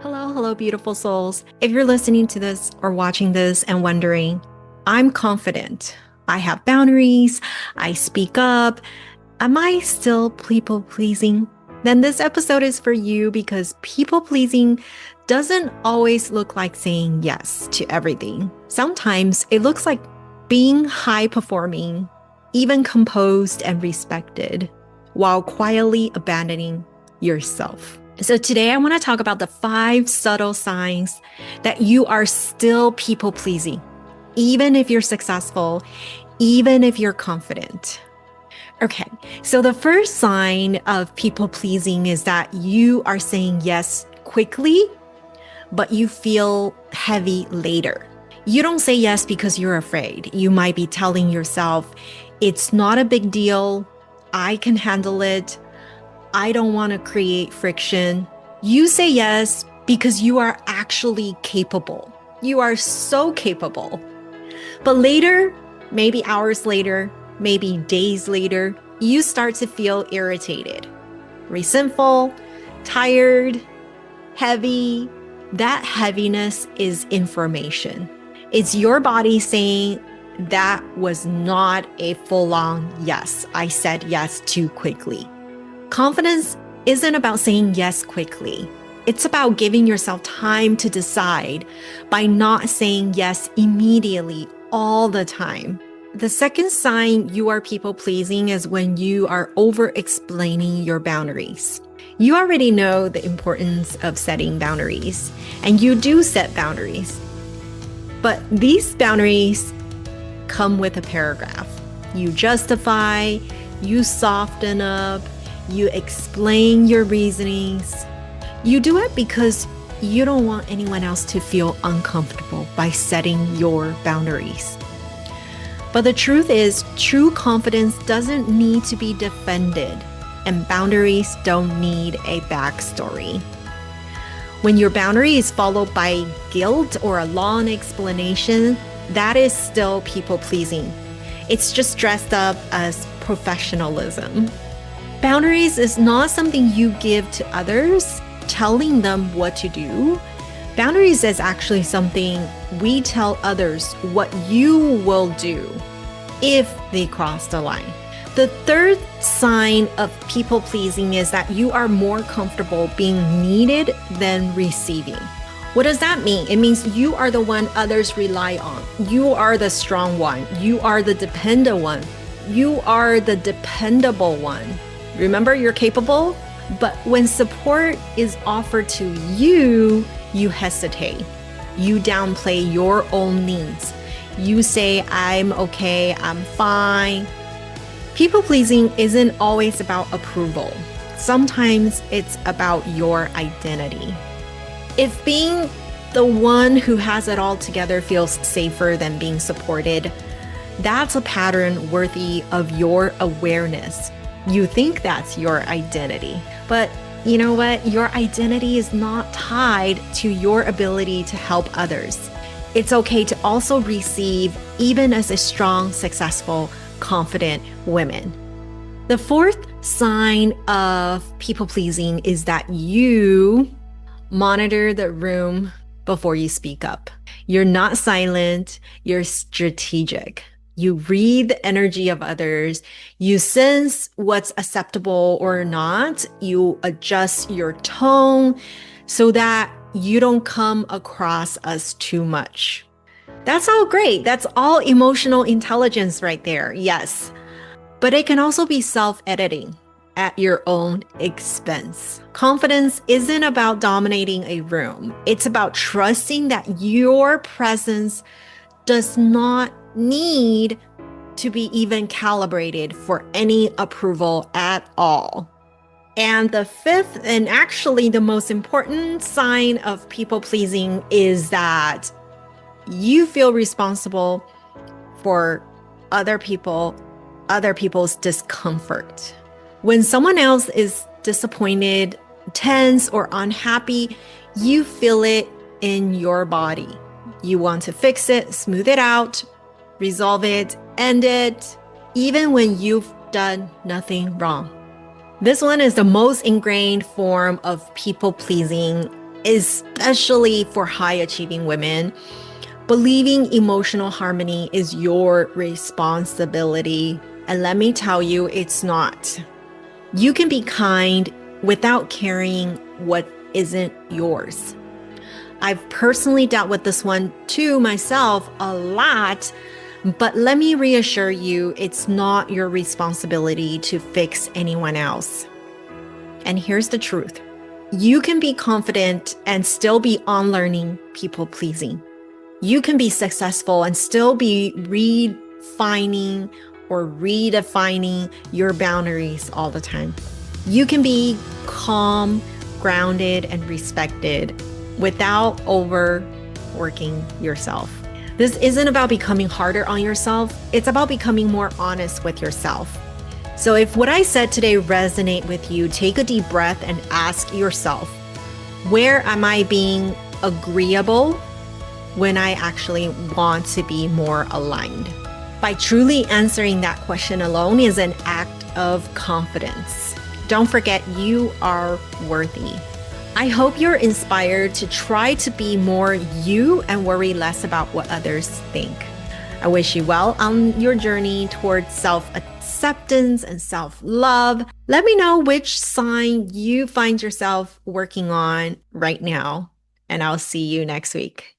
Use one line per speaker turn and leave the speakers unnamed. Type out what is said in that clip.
Hello, beautiful souls. If you're listening to this or watching this and wondering, I'm confident, I have boundaries, I speak up, am I still people pleasing? Then this episode is for you because people pleasing doesn't always look like saying yes to everything. Sometimes it looks like being high performing, even composed and respected, while quietly abandoning yourself. So today I want to talk about the 5 subtle signs that you are still people pleasing, even if you're successful, even if you're confident. Okay, so the first sign of people pleasing is that you are saying yes quickly, but you feel heavy later. You don't say yes because you're afraid. You might be telling yourself, it's not a big deal. I can handle it. I don't want to create friction. You say yes because you are actually capable. You are so capable. But later, maybe hours later, maybe days later, you start to feel irritated, resentful, tired, heavy. That heaviness is information. It's your body saying that was not a full-on yes. I said yes too quickly. Confidence isn't about saying yes quickly. It's about giving yourself time to decide by not saying yes immediately all the time. The second sign you are people pleasing is when you are over-explaining your boundaries. You already know the importance of setting boundaries, and you do set boundaries. But these boundaries come with a paragraph. You justify, you soften up, you explain your reasonings. You do it because you don't want anyone else to feel uncomfortable by setting your boundaries. But the truth is, true confidence doesn't need to be defended, and boundaries don't need a backstory. When your boundary is followed by guilt or a long explanation, that is still people-pleasing. It's just dressed up as professionalism. Boundaries is not something you give to others, telling them what to do. Boundaries is actually something we tell others what you will do if they cross the line. The third sign of people pleasing is that you are more comfortable being needed than receiving. What does that mean? It means you are the one others rely on. You are the strong one. You are the dependent one. You are the dependable one. Remember, you're capable, but when support is offered to you, you hesitate. You downplay your own needs. You say, I'm okay, I'm fine. People-pleasing isn't always about approval. Sometimes it's about your identity. If being the one who has it all together feels safer than being supported, that's a pattern worthy of your awareness. You think that's your identity, but you know what? Your identity is not tied to your ability to help others. It's okay to also receive, even as a strong, successful, confident woman. The fourth sign of people-pleasing is that you monitor the room before you speak up. You're not silent, you're strategic. You read the energy of others. You sense what's acceptable or not. You adjust your tone so that you don't come across as too much. That's all great. That's all emotional intelligence right there. Yes. But it can also be self-editing at your own expense. Confidence isn't about dominating a room. It's about trusting that your presence does not need to be even calibrated for any approval at all. And the fifth, and actually the most important sign of people-pleasing is that you feel responsible for other people's discomfort. When someone else is disappointed, tense, or unhappy, you feel it in your body. You want to fix it, smooth it out, resolve it, end it, even when you've done nothing wrong. This one is the most ingrained form of people-pleasing especially for high achieving women. Believing emotional harmony is your responsibility. And let me tell you, it's not. You can be kind without carrying what isn't yours. I've personally dealt with this one too myself a lot, but let me reassure you, it's not your responsibility to fix anyone else. And here's the truth. You can be confident and still be unlearning people pleasing. You can be successful and still be refining or redefining your boundaries all the time. You can be calm, grounded, and respected without overworking yourself. This isn't about becoming harder on yourself. It's about becoming more honest with yourself. So if what I said today resonate with you, take a deep breath and ask yourself, where am I being agreeable when I actually want to be more aligned? By truly answering that question alone is an act of confidence. Don't forget, you are worthy. I hope you're inspired to try to be more you and worry less about what others think. I wish you well on your journey towards self-acceptance and self-love. Let me know which sign you find yourself working on right now, and I'll see you next week.